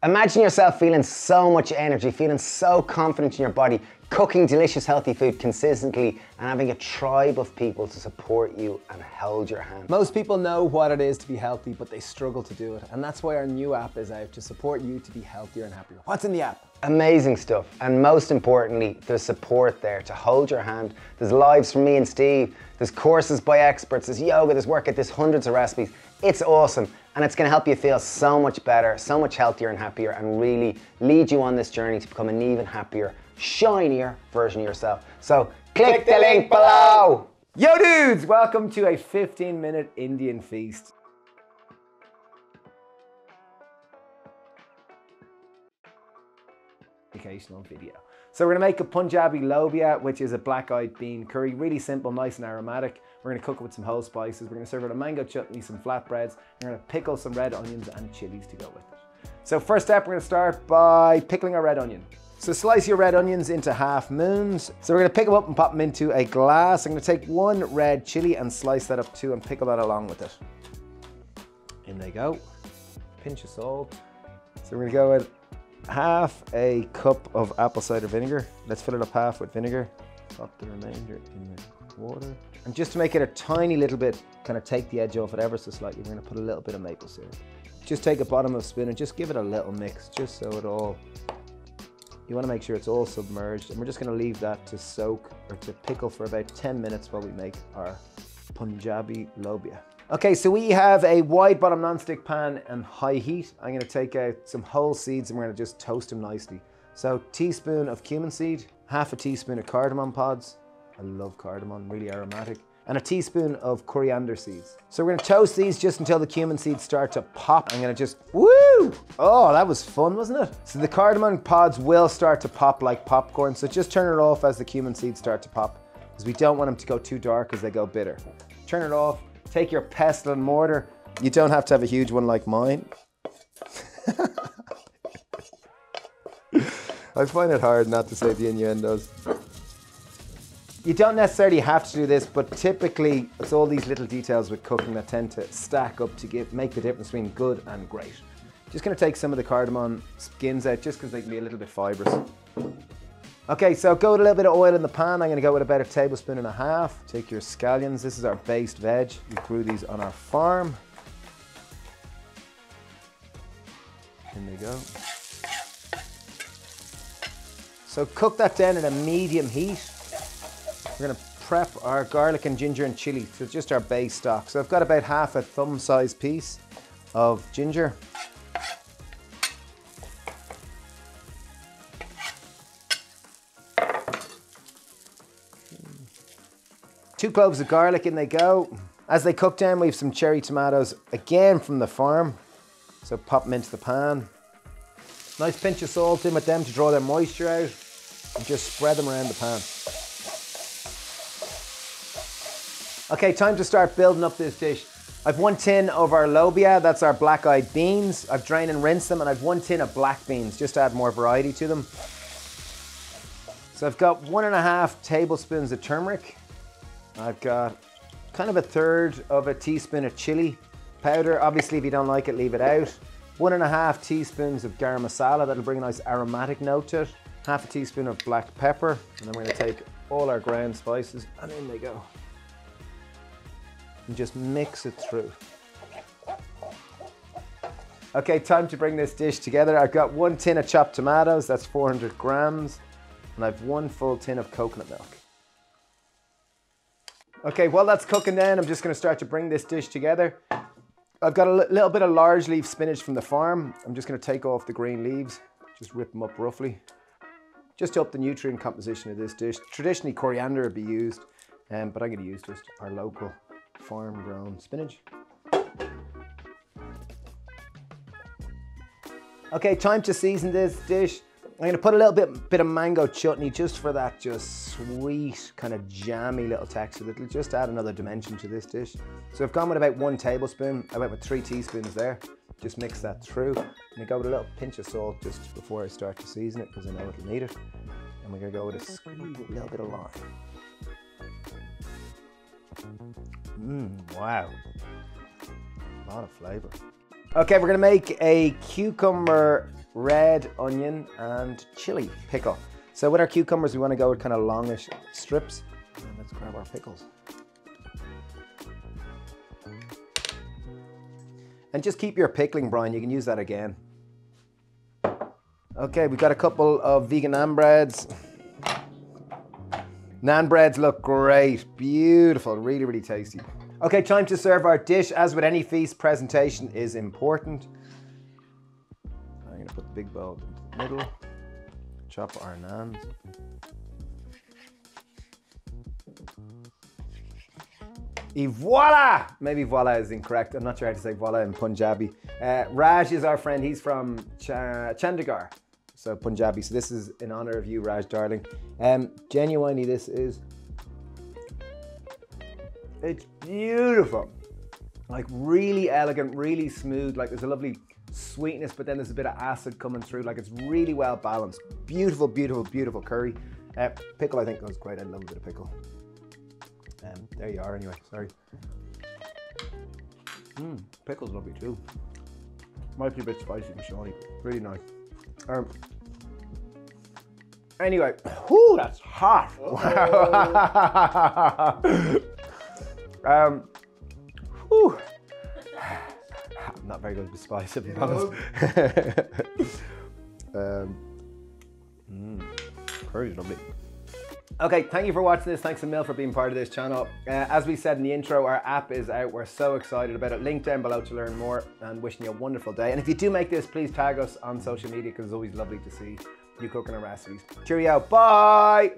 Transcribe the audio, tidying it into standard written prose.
Imagine yourself feeling so much energy, feeling so confident in your body, cooking delicious healthy food consistently and having a tribe of people to support you and hold your hand. Most people know what it is to be healthy, but they struggle to do it. And that's why our new app is out to support you to be healthier and happier. What's in the app? Amazing stuff. And most importantly, there's support there to hold your hand. There's lives from me and Steve. There's courses by experts. There's yoga, there's workout, there's hundreds of recipes. It's awesome. And it's gonna help you feel so much better, so much healthier and happier, and really lead you on this journey to become an even happier, shinier version of yourself. So click the link below. Yo dudes, welcome to a 15-minute Indian feast. Educational video. So we're gonna make a Punjabi Lobia, which is a black-eyed bean curry. Really simple, nice and aromatic. We're gonna cook it with some whole spices. We're gonna serve it a mango chutney, some flatbreads. We're gonna pickle some red onions and chilies to go with it. So first step, we're gonna start by pickling our red onion. So slice your red onions into half moons. So we're gonna pick them up and pop them into a glass. I'm gonna take one red chili and slice that up too and pickle that along with it. In they go. Pinch of salt. So we're gonna go with half a cup of apple cider vinegar. Let's fill it up half with vinegar. Pop the remainder in the water. And just to make it a tiny little bit, kind of take the edge off it ever so slightly, we're gonna put a little bit of maple syrup. Just take a bottom of a spoon and just give it a little mix, just so it all, you wanna make sure it's all submerged. And we're just gonna leave that to soak or to pickle for about 10 minutes while we make our Punjabi Lobia. Okay, so we have a wide bottom non-stick pan and high heat. I'm gonna take out some whole seeds and we're gonna just toast them nicely. So teaspoon of cumin seed, half a teaspoon of cardamom pods. I love cardamom, really aromatic. And a teaspoon of coriander seeds. So we're gonna toast these just until the cumin seeds start to pop. I'm gonna just, woo! Oh, that was fun, wasn't it? So the cardamom pods will start to pop like popcorn. So just turn it off as the cumin seeds start to pop, because we don't want them to go too dark because they go bitter. Turn it off. Take your pestle and mortar. You don't have to have a huge one like mine. I find it hard not to say the innuendos. You don't necessarily have to do this, but typically it's all these little details with cooking that tend to stack up to make the difference between good and great. Just gonna take some of the cardamom skins out just because they can be a little bit fibrous. Okay, so go with a little bit of oil in the pan. I'm gonna go with about 1.5 tablespoons. Take your scallions. This is our based veg. We grew these on our farm. In they go. So cook that down at a medium heat. We're gonna prep our garlic and ginger and chili. So it's just our base stock. So I've got about half a thumb-sized piece of ginger. 2 cloves of garlic, in they go. As they cook down, we have some cherry tomatoes, again from the farm. So pop them into the pan. Nice pinch of salt in with them to draw their moisture out. And just spread them around the pan. Okay, time to start building up this dish. I've 1 tin of our lobia, that's our black-eyed beans. I've drained and rinsed them, and I've 1 tin of black beans, just to add more variety to them. So I've got 1.5 tablespoons of turmeric. I've got kind of 1/3 of a teaspoon of chili powder. Obviously, if you don't like it, leave it out. 1.5 teaspoons of garam masala. That'll bring a nice aromatic note to it. Half a teaspoon of black pepper. And then we're gonna take all our ground spices and in they go. And just mix it through. Okay, time to bring this dish together. I've got 1 tin of chopped tomatoes. That's 400 grams. And I've 1 full tin of coconut milk. Okay, while that's cooking down, I'm just gonna start to bring this dish together. I've got a little bit of large leaf spinach from the farm. I'm just gonna take off the green leaves, just rip them up roughly, just to up the nutrient composition of this dish. Traditionally, coriander would be used, but I'm gonna use just our local farm-grown spinach. Okay, time to season this dish. I'm gonna put a little bit of mango chutney just for that just sweet, kind of jammy little texture. That'll just add another dimension to this dish. So I've gone with about 1 tablespoon, I went with 3 teaspoons there. Just mix that through. And I go with a little pinch of salt just before I start to season it because I know it'll need it. And we're gonna go with a little bit of lime. Wow. A lot of flavor. Okay, we're gonna make a cucumber red onion, and chili pickle. So with our cucumbers, we want to go with kind of longish strips. And let's grab our pickles. And just keep your pickling brine, you can use that again. Okay, we've got a couple of vegan naan breads. Naan breads look great, beautiful, really, really tasty. Okay, time to serve our dish. As with any feast, presentation is important. I'm gonna put the big bowl into the middle, chop our naans. Et voila! Maybe voila is incorrect. I'm not sure how to say voila in Punjabi. Raj is our friend. He's from Chandigarh, so Punjabi. So this is in honor of you, Raj, darling. Genuinely, it's beautiful. Like really elegant, really smooth. Like there's a lovely sweetness, but then there's a bit of acid coming through. Like it's really well balanced. Beautiful, beautiful, beautiful curry. Pickle, I think, goes great. I love a bit of pickle. There you are anyway, sorry. Pickle's lovely too. Might be a bit spicy and shiny, really nice. Anyway, whoo, that's hot. Whew. I'm not very good with spice, if I'm honest. Curry's lovely. Okay, thank you for watching this. Thanks a mil for being part of this channel. As we said in the intro, our app is out. We're so excited about it. Link down below to learn more, and wishing you a wonderful day. And if you do make this, please tag us on social media, because it's always lovely to see you cooking our recipes. Cheerio, bye!